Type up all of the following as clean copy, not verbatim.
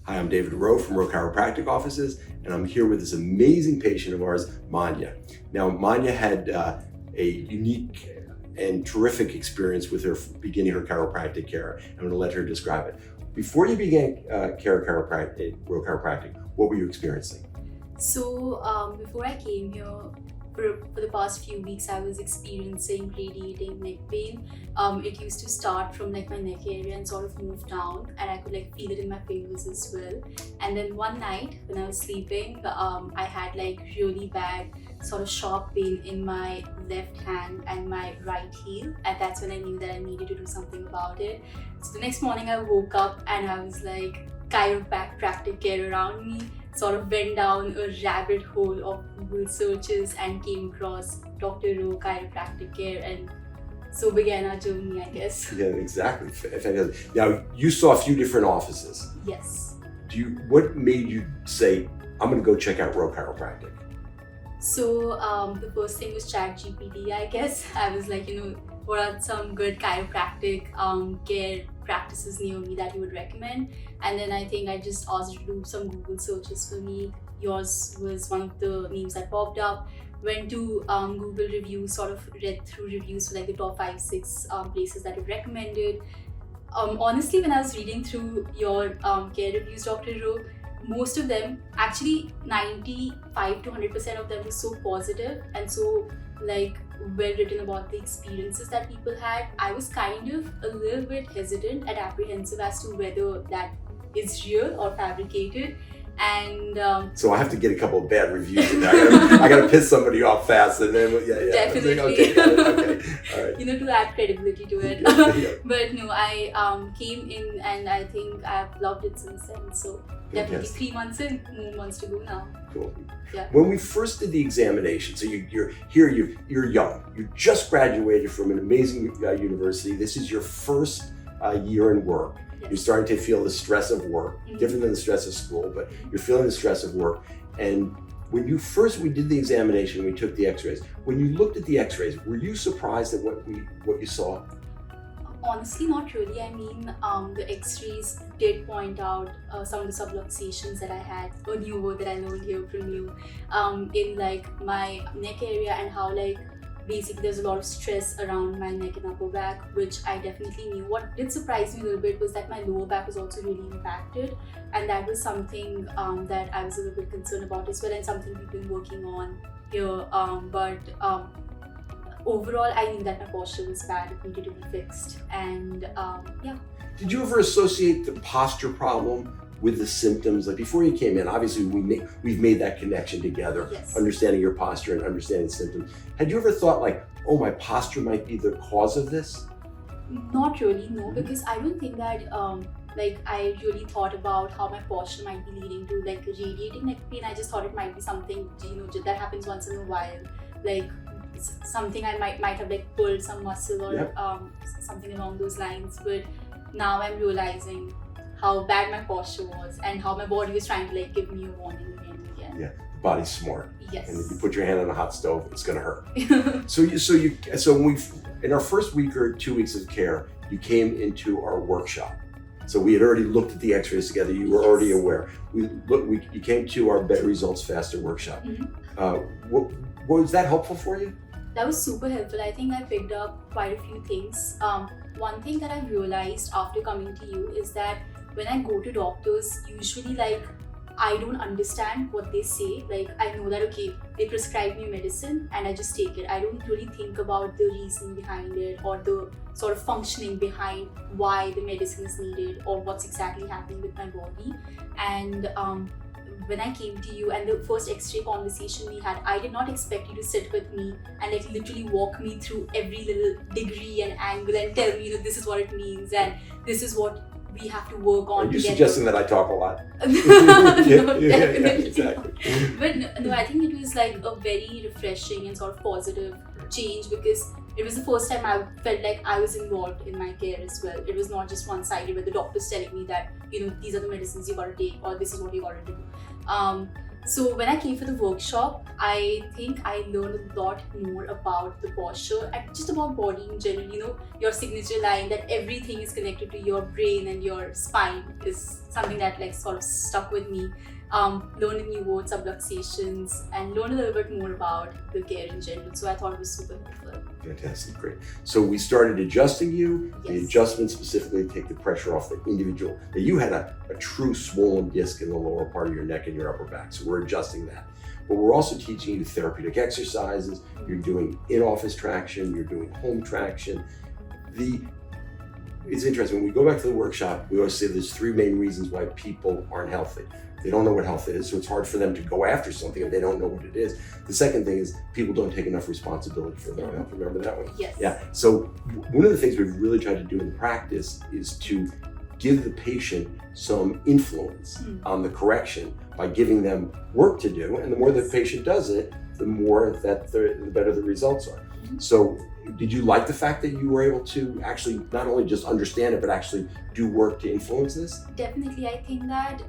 Hi, I'm David Rowe from Rowe Chiropractic offices, and I'm here with this amazing patient of ours, Manya. Now, Manya had a unique and terrific experience with her beginning her chiropractic care. I'm going to let her describe it. Before you began Rowe Chiropractic, what were you experiencing? So before I came here, for the past few weeks, I was experiencing radiating neck pain. It used to start from like my neck area and sort of move down, and I could like feel it in my fingers as well. And then one night when I was sleeping, I had like really bad sort of sharp pain in my left hand and my right heel, and that's when I knew that I needed to do something about it. So the next morning I woke up and I was like, chiropractic care around me, sort of went down a rabbit hole of Google searches and came across Dr. Rowe Chiropractic Care, and so began our journey, I guess. Yeah, exactly. Fantastic. Now, you saw a few different offices. Yes. What made you say, I'm going to go check out Rowe Chiropractic? So the first thing was ChatGPT, I guess. I was like, what are some good chiropractic care practices near me that you would recommend? And then I think I just asked you to do some Google searches for me. Yours was one of the names that popped up. Went to Google reviews, sort of read through reviews for like the top 5-6 places that you recommended. Honestly, when I was reading through your care reviews, Dr. Rowe, most of them, actually 95 to 100% of them were so positive and so like well written about the experiences that people had. I was kind of a little bit hesitant and apprehensive as to whether that is real or fabricated. And so I have to get a couple of bad reviews in there. I got to piss somebody off fast, and then definitely. Like, okay, all right. To add credibility to it. But no, I came in and I think I've loved it since then. So definitely 3 months in, more months to go now. Cool. Yeah. When we first did the examination, so you're young, you just graduated from an amazing university. This is your first year in work. Yes. You're starting to feel the stress of work, different than the stress of school, but you're feeling the stress of work. And when we did the examination, we took the x-rays. When you looked at the x-rays, were you surprised at what you saw? Honestly, not really. I mean, the x-rays did point out some of the subluxations that I had, a new word that I learned here from you, in like my neck area, and how like basically there's a lot of stress around my neck and upper back, which I definitely knew. What did surprise me a little bit was that my lower back was also really impacted, and that was something that I was a little bit concerned about as well, and something we've been working on here. But overall, I knew that my posture was bad, it needed to be fixed, and yeah. Did you ever associate the posture problem with the symptoms? Like before you came in, obviously we've made that connection together, yes. Understanding your posture and understanding symptoms. Had you ever thought like, oh, my posture might be the cause of this? Not really, no, because I don't think that like I really thought about how my posture might be leading to like radiating neck pain. I just thought it might be something that happens once in a while, like something I might have like pulled some muscle or something along those lines. But now I'm realizing how bad my posture was and how my body was trying to like give me a warning again and again. Yeah, the body's smart. Yes. And if you put your hand on a hot stove, it's gonna hurt. So when in our first week or 2 weeks of care, you came into our workshop. So we had already looked at the x-rays together. You were already aware. You came to our Better Results Faster workshop. Was that helpful for you? That was super helpful. I think I picked up quite a few things. One thing that I've realized after coming to you is that when I go to doctors, usually like I don't understand what they say. Like I know that okay, they prescribe me medicine and I just take it. I don't really think about the reasoning behind it or the sort of functioning behind why the medicine is needed or what's exactly happening with my body. And when I came to you and the first x-ray conversation we had, I did not expect you to sit with me and like literally walk me through every little degree and angle and tell me, this is what it means and this is what we have to work on. Are you suggesting that I talk a lot? No, yeah, exactly. But no, I think it was like a very refreshing and sort of positive change, because it was the first time I felt like I was involved in my care as well. It was not just one-sided where the doctor's telling me that, these are the medicines you gotta take or this is what you gotta do. So when I came for the workshop, I think I learned a lot more about the posture and just about body in general. You know, your signature line that everything is connected to your brain and your spine is something that like sort of stuck with me. Learned a new word, subluxations, and learned a little bit more about the care in general. So I thought it was super helpful. Fantastic, great. So we started adjusting you. Yes. The adjustment specifically to take the pressure off the individual. That you had a true swollen disc in the lower part of your neck and your upper back. So we're adjusting that. But we're also teaching you therapeutic exercises. You're doing in-office traction. You're doing home traction. It's interesting, when we go back to the workshop, we always say there's 3 main reasons why people aren't healthy. They don't know what health is, so it's hard for them to go after something if they don't know what it is. The second thing is people don't take enough responsibility for their health. Remember that one? Yes. Yeah. So one of the things we've really tried to do in practice is to give the patient some influence on the correction by giving them work to do. And the more the patient does it, the more that the better the results are. So did you like the fact that you were able to actually not only just understand it, but actually do work to influence this? Definitely, I think that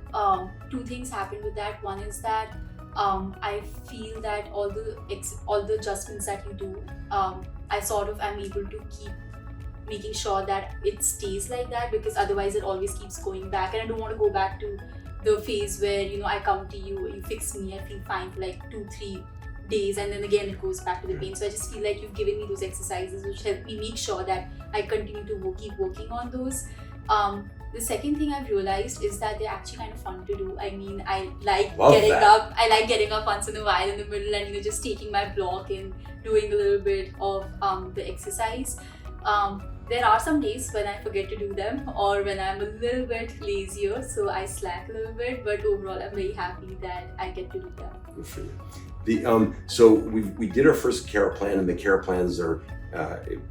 2 things happened with that. One is that I feel that all the adjustments that you do, I sort of am able to keep making sure that it stays like that, because otherwise it always keeps going back, and I don't want to go back to the phase where, you know, I come to you, you fix me, I feel fine for like 2-3 days, and then again it goes back to the pain. So I just feel like you've given me those exercises which help me make sure that I continue to keep working on those. The second thing I've realized is that they're actually kind of fun to do. I mean, I like getting up once in a while in the middle and, you know, just taking my block and doing a little bit of the exercise. There are some days when I forget to do them or when I'm a little bit lazier, so I slack a little bit, but overall I'm very happy that I get to do them. Good for you. So we did our first care plan, and the care plans are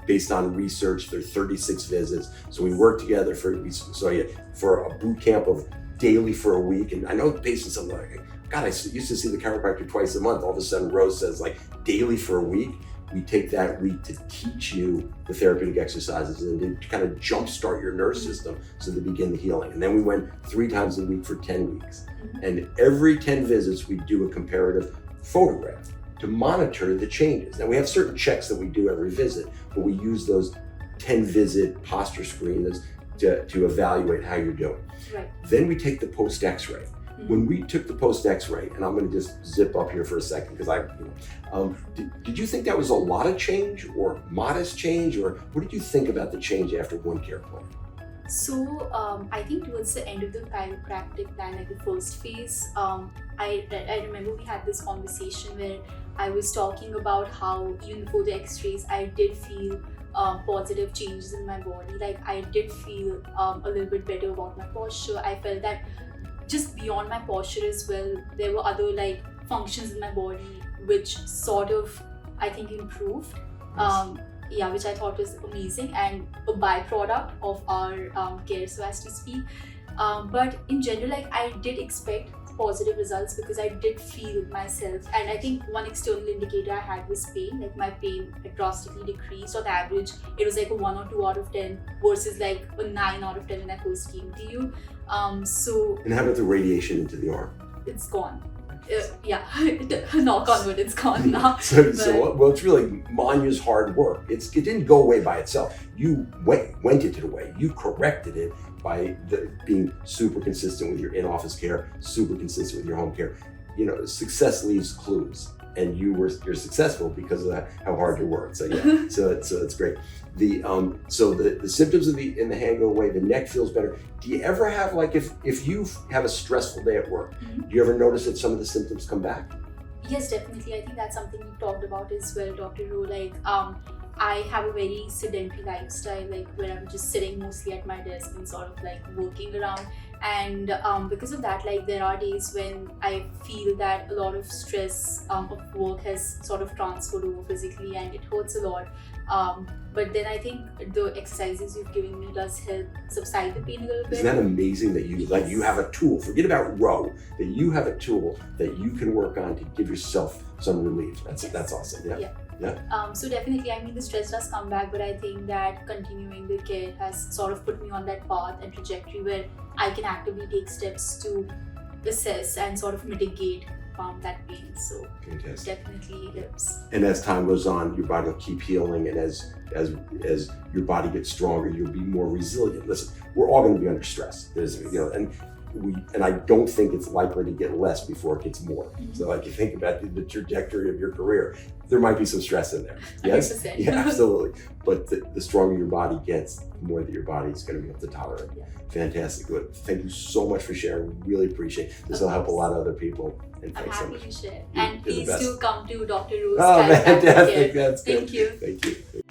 based on research. They're 36 visits. So we work together for a boot camp of daily for a week. And I know patients are like, God, I used to see the chiropractor twice a month. All of a sudden Rowe says like daily for a week. We take that week to teach you the therapeutic exercises and to kind of jumpstart your nervous system so they begin the healing. And then we went 3 times a week for 10 weeks. And every 10 visits, we do a comparative photograph to monitor the changes. Now we have certain checks that we do every visit, but we use those 10 visit posture screens to evaluate how you're doing. Right. Then we take the post x-ray. When we took the post x-ray, and I'm going to just zip up here for a second because did you think that was a lot of change or modest change, or what did you think about the change after one care plan? So I think towards the end of the chiropractic plan, like the first phase, I remember we had this conversation where I was talking about how even before the x-rays, I did feel positive changes in my body. Like I did feel a little bit better about my posture. I felt that just beyond my posture as well, there were other like functions in my body which sort of, I think, improved. Which I thought was amazing and a byproduct of our care, so as to speak. But in general, like I did expect positive results because I did feel myself, and I think one external indicator I had was pain. Like my pain had drastically decreased. On average, it was like a 1 or 2 out of 10 versus like a 9 out of 10 when I first came to you. And how about the radiation into the arm? It's gone. Knock on wood, it's gone now. Well, it's really Manya's hard work. It didn't go away by itself. You went it away. You corrected it by being super consistent with your in-office care, super consistent with your home care. You know, success leaves clues, and you're successful because of how hard you work. So yeah, so it's great. The symptoms in the hand go away. The neck feels better. Do you ever have, like, if you have a stressful day at work, do you ever notice that some of the symptoms come back? Yes, definitely. I think that's something we talked about as well, Dr. Rowe. Like, I have a very sedentary lifestyle, like where I'm just sitting mostly at my desk and sort of like working around. And because of that, like there are days when I feel that a lot of stress of work has sort of transferred over physically, and it hurts a lot. But then I think the exercises you've given me does help subside the pain a little bit. Isn't that amazing that you have a tool? Forget about Rowe. That you have a tool that you can work on to give yourself some relief. That's awesome. Yeah. So definitely, I mean, the stress does come back, but I think that continuing the care has sort of put me on that path and trajectory where I can actively take steps to assess and sort of mitigate calm that pain. So Fantastic. definitely hips. And as time goes on, your body will keep healing, and as your body gets stronger, you'll be more resilient. Listen, we're all going to be under stress. There's, and I don't think it's likely to get less before it gets more. Mm-hmm. So like you think about the trajectory of your career, there might be some stress in there. Yes, 100%. yeah, absolutely. But the stronger your body gets, the more that your body is going to be able to tolerate. Yeah. Fantastic. Good. Thank you so much for sharing. Really appreciate it. This will help a lot of other people. And I'm thanks so happy much. to share. You're And the please best. do come to Dr. Rowe's Oh, Chiropractic fantastic. care. That's good. Thank you. Thank you.